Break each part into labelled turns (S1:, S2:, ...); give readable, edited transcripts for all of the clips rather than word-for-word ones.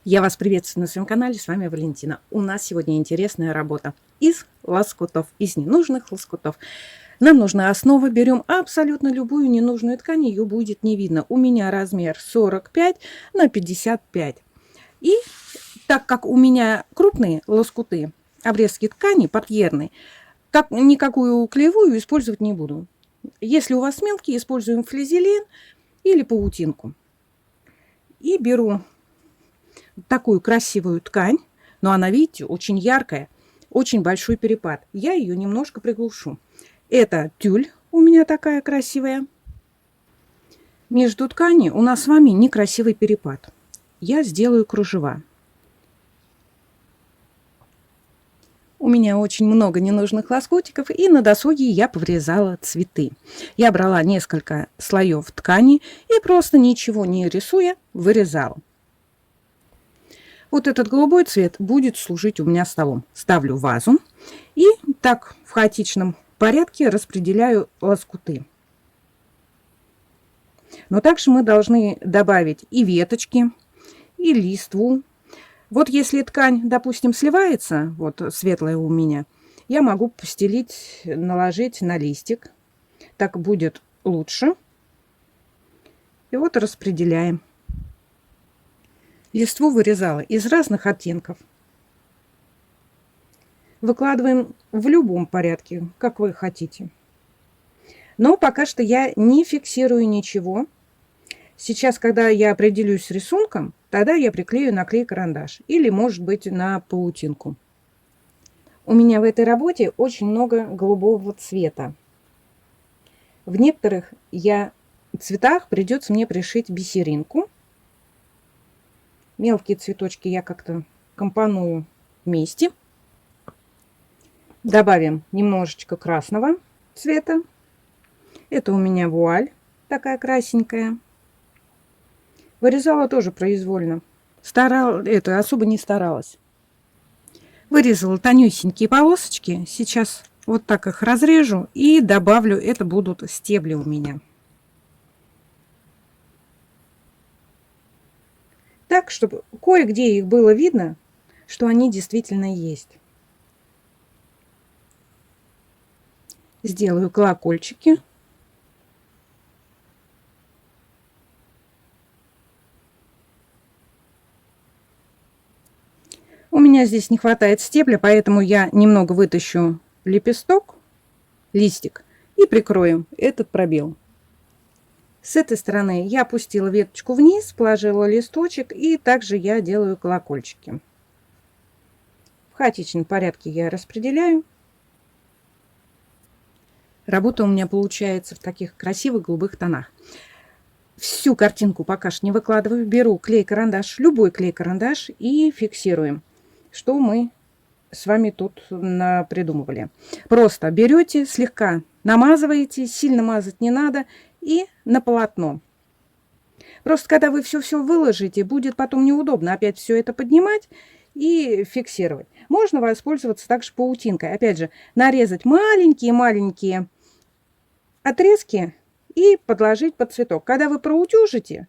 S1: Я вас приветствую на своем канале, с вами Валентина. У нас сегодня интересная работа из лоскутов, из ненужных лоскутов. Нам нужна основа, берем абсолютно любую ненужную ткань, ее будет не видно. У меня размер 45 на 55. И так как у меня крупные лоскуты, обрезки ткани, портьерные, никакую клеевую использовать не буду. Если у вас мелкие, используем флизелин или паутинку. И беру такую красивую ткань, но она, видите, очень яркая, очень большой перепад. Я ее немножко приглушу. Это тюль у меня такая красивая. Между тканей у нас с вами некрасивый перепад. Я сделаю кружева. У меня очень много ненужных лоскутиков, и на досуге я поврезала цветы. Я брала несколько слоев ткани и просто ничего не рисуя вырезала. Вот этот голубой цвет будет служить у меня столом. Ставлю вазу и так в хаотичном порядке распределяю лоскуты. Но также мы должны добавить и веточки, и листву. Вот если ткань, допустим, сливается, вот светлая у меня, я могу постелить, наложить на листик. Так будет лучше. И вот распределяем. Листву вырезала из разных оттенков. Выкладываем в любом порядке, как вы хотите. Но пока что я не фиксирую ничего. Сейчас, когда я определюсь с рисунком, тогда я приклею на клей-карандаш или, может быть, на паутинку. У меня в этой работе очень много голубого цвета. В некоторых цветах придется мне пришить бисеринку. Мелкие цветочки я как-то компоную вместе. Добавим немножечко красного цвета. Это у меня вуаль такая красненькая. Вырезала тоже произвольно. Особо не старалась. Вырезала тонюсенькие полосочки. Сейчас вот так их разрежу и добавлю. Это будут стебли у меня. Так, чтобы кое-где их было видно, что они действительно есть. Сделаю колокольчики. У меня здесь не хватает стебля, поэтому я немного вытащу листик, и прикрою этот пробел. С этой стороны я опустила веточку вниз, положила листочек, и также я делаю колокольчики. В хаотичном порядке я распределяю. Работа у меня получается в таких красивых голубых тонах. Всю картинку пока что не выкладываю. Беру клей-карандаш, любой клей-карандаш, и фиксируем, что мы с вами тут придумывали. Просто берете, слегка намазываете, сильно мазать не надо, и на полотно. Просто когда вы все выложите, будет потом неудобно опять все это поднимать и фиксировать. Можно воспользоваться также паутинкой. Опять же, нарезать маленькие-маленькие отрезки и подложить под цветок. Когда вы проутюжите,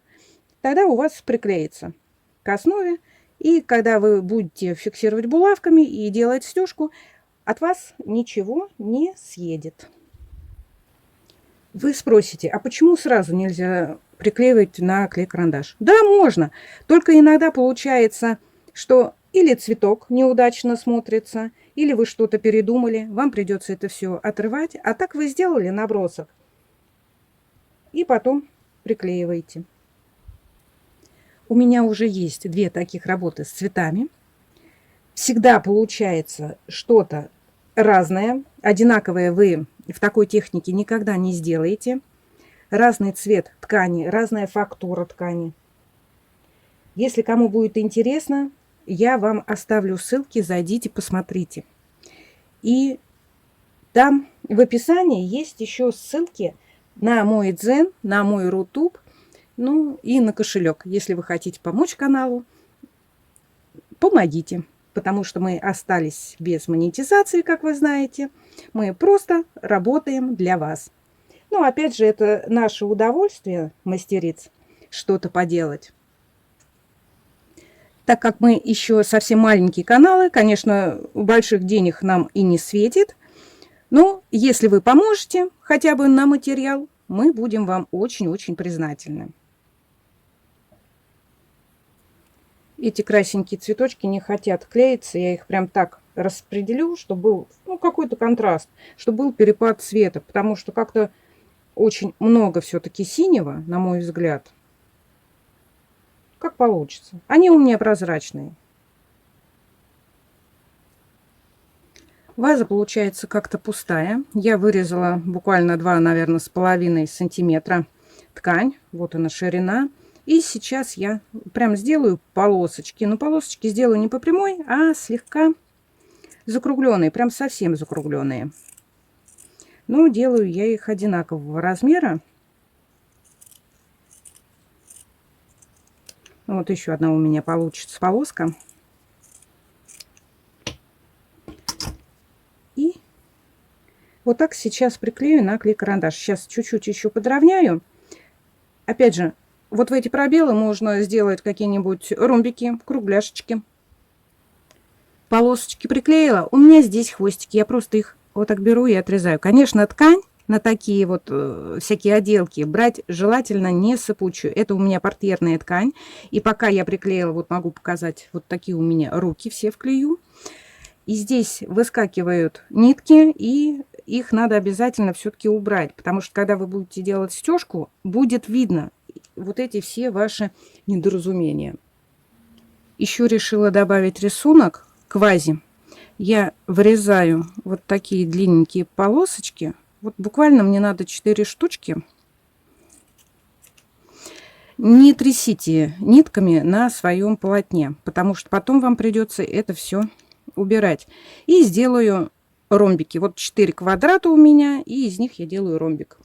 S1: тогда у вас приклеится к основе. И когда вы будете фиксировать булавками и делать стежку, от вас ничего не съедет. Вы спросите, а почему сразу нельзя приклеивать на клей-карандаш? Да, можно. Только иногда получается, что или цветок неудачно смотрится, или вы что-то передумали, вам придется это все отрывать. А так вы сделали набросок и потом приклеиваете. У меня уже есть 2 таких работы с цветами. Всегда получается что-то разное. Одинаковое вы в такой технике никогда не сделаете. Разный цвет ткани, разная фактура ткани. Если кому будет интересно, я вам оставлю ссылки, зайдите, посмотрите. И там в описании есть еще ссылки на мой Дзен, на мой Рутуб, ну и на кошелек. Если вы хотите помочь каналу, помогите. Потому что мы остались без монетизации, как вы знаете. Мы просто работаем для вас. Ну, опять же, это наше удовольствие, мастериц, что-то поделать. Так как мы еще совсем маленькие каналы, конечно, больших денег нам и не светит. Но если вы поможете хотя бы на материал, мы будем вам очень-очень признательны. Эти красненькие цветочки не хотят клеиться. Я их прям так распределю, чтобы был какой-то контраст, чтобы был перепад цвета. Потому что как-то очень много все-таки синего, на мой взгляд. Как получится. Они у меня прозрачные. Ваза получается как-то пустая. Я вырезала буквально 2, наверное, с половиной сантиметра ткань. Вот она ширина. И сейчас я прям сделаю полосочки. Но полосочки сделаю не по прямой, а слегка закругленные. Прям совсем закругленные. Но делаю я их одинакового размера. Вот еще одна у меня получится полоска. И вот так сейчас приклею на клей-карандаш. Сейчас чуть-чуть еще подровняю. Опять же, вот в эти пробелы можно сделать какие-нибудь ромбики, кругляшечки. Полосочки приклеила. У меня здесь хвостики. Я просто их вот так беру и отрезаю. Конечно, ткань на такие вот всякие отделки брать желательно не сыпучую. Это у меня портьерная ткань. И пока я приклеила, вот могу показать, вот такие у меня руки все в клею. И здесь выскакивают нитки, и их надо обязательно все-таки убрать. Потому что когда вы будете делать стежку, будет видно вот эти все ваши недоразумения. Еще решила добавить рисунок к вазе. Я вырезаю вот такие длинненькие полосочки. Вот буквально мне надо 4 штучки. Не трясите нитками на своем полотне, потому что потом вам придется это все убирать. И сделаю ромбики. Вот 4 квадрата у меня, и из них я делаю ромбик.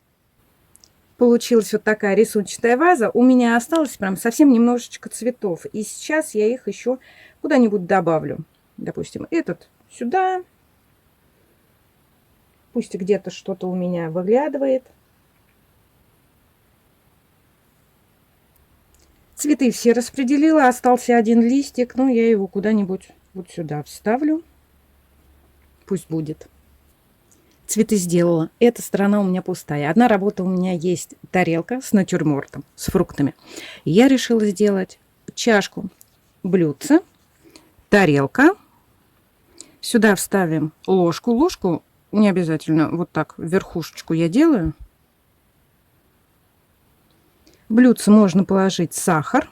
S1: Получилась вот такая рисунчатая ваза. У меня осталось прям совсем немножечко цветов. И сейчас я их еще куда-нибудь добавлю. Допустим, этот сюда. Пусть где-то что-то у меня выглядывает. Цветы все распределила. Остался один листик. Но я его куда-нибудь вот сюда вставлю. Пусть будет. Цветы сделала. Эта сторона у меня пустая. Одна работа у меня есть. Тарелка с натюрмортом, с фруктами. Я решила сделать чашку, блюдце, тарелка. Сюда вставим ложку. Ложку не обязательно вот так верхушечку я делаю. В блюдце можно положить сахар.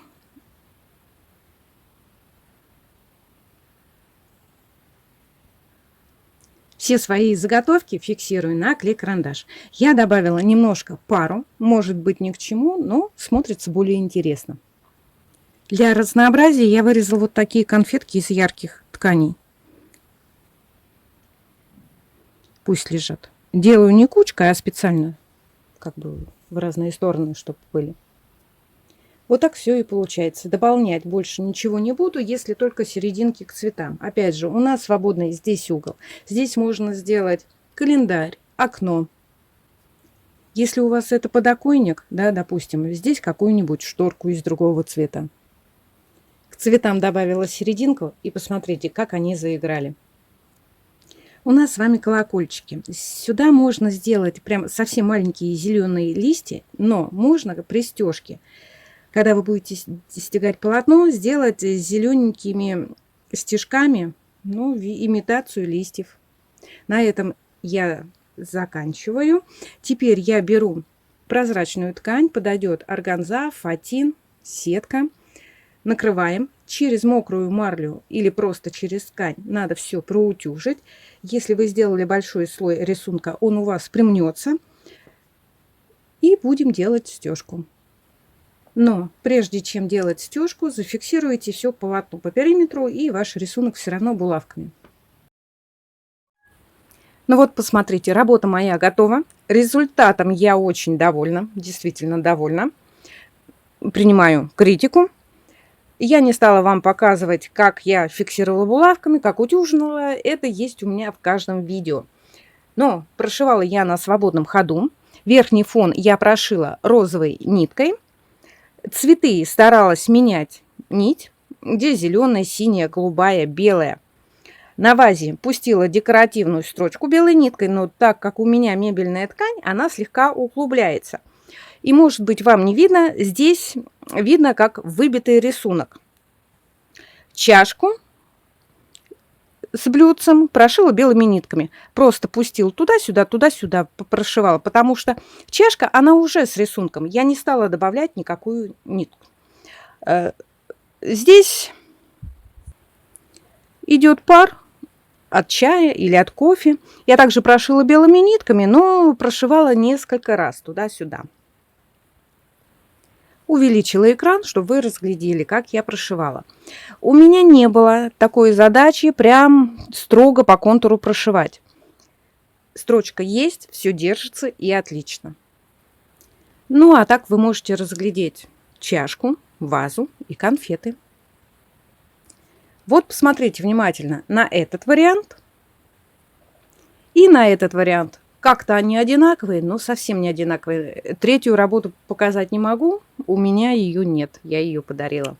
S1: Все свои заготовки фиксирую на клей-карандаш. Я добавила немножко пару, может быть ни к чему, но смотрится более интересно. Для разнообразия я вырезала вот такие конфетки из ярких тканей. Пусть лежат. Делаю не кучкой, а специально как бы в разные стороны, чтобы были. Вот так все и получается. Дополнять больше ничего не буду, если только серединки к цветам. Опять же, у нас свободный здесь угол. Здесь можно сделать календарь, окно. Если у вас это подоконник, да, допустим, здесь какую-нибудь шторку из другого цвета. К цветам добавила серединку, и посмотрите, как они заиграли. У нас с вами колокольчики. Сюда можно сделать прям совсем маленькие зеленые листья, но можно пристежки. Когда вы будете стягать полотно, сделать зелененькими стежками, имитацию листьев. На этом я заканчиваю. Теперь я беру прозрачную ткань, подойдет органза, фатин, сетка. Накрываем через мокрую марлю или просто через ткань. Надо все проутюжить. Если вы сделали большой слой рисунка, он у вас примнется. И будем делать стежку. Но прежде чем делать стежку, зафиксируйте все полотно по периметру, и ваш рисунок все равно булавками. Ну вот, посмотрите, работа моя готова. Результатом я очень довольна, действительно довольна. Принимаю критику. Я не стала вам показывать, как я фиксировала булавками, как утюжила. Это есть у меня в каждом видео. Но прошивала я на свободном ходу. Верхний фон я прошила розовой ниткой. Цветы старалась менять нить. где зеленая, синяя, голубая, белая. На вазе пустила декоративную строчку белой ниткой, но так как у меня мебельная ткань, она слегка углубляется. И, может быть, вам не видно, здесь видно, как выбитый рисунок. Чашку с блюдцем прошила белыми нитками. Просто пустил туда-сюда, туда-сюда, прошивала, потому что чашка, она уже с рисунком. Я не стала добавлять никакую нитку. Здесь идет пар от чая или от кофе. Я также прошила белыми нитками, но прошивала несколько раз туда-сюда. Увеличила экран, чтобы вы разглядели, как я прошивала. У меня не было такой задачи прям строго по контуру прошивать. Строчка есть, все держится и отлично. Ну, а так вы можете разглядеть чашку, вазу и конфеты. Вот посмотрите внимательно на этот вариант и на этот вариант. Как-то они одинаковые, но совсем не одинаковые. Третью работу показать не могу, у меня ее нет, я ее подарила.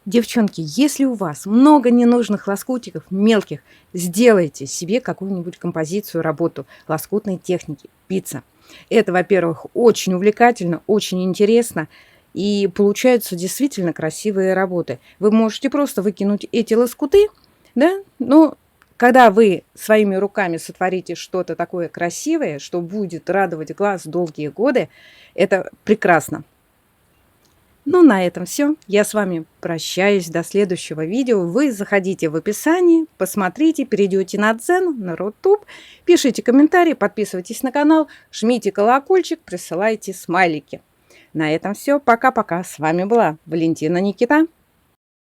S1: Девчонки, если у вас много ненужных лоскутиков, мелких, сделайте себе какую-нибудь композицию, работу лоскутной техники, пицца. Это, во-первых, очень увлекательно, очень интересно. И получаются действительно красивые работы. Вы можете просто выкинуть эти лоскуты, да, но когда вы своими руками сотворите что-то такое красивое, что будет радовать глаз долгие годы, это прекрасно. Ну, на этом все. Я с вами прощаюсь до следующего видео. Вы заходите в описание, посмотрите, перейдете на Дзен, на Рутуб, пишите комментарии, подписывайтесь на канал, жмите колокольчик, присылайте смайлики. На этом все. Пока-пока. С вами была Валентина Никита.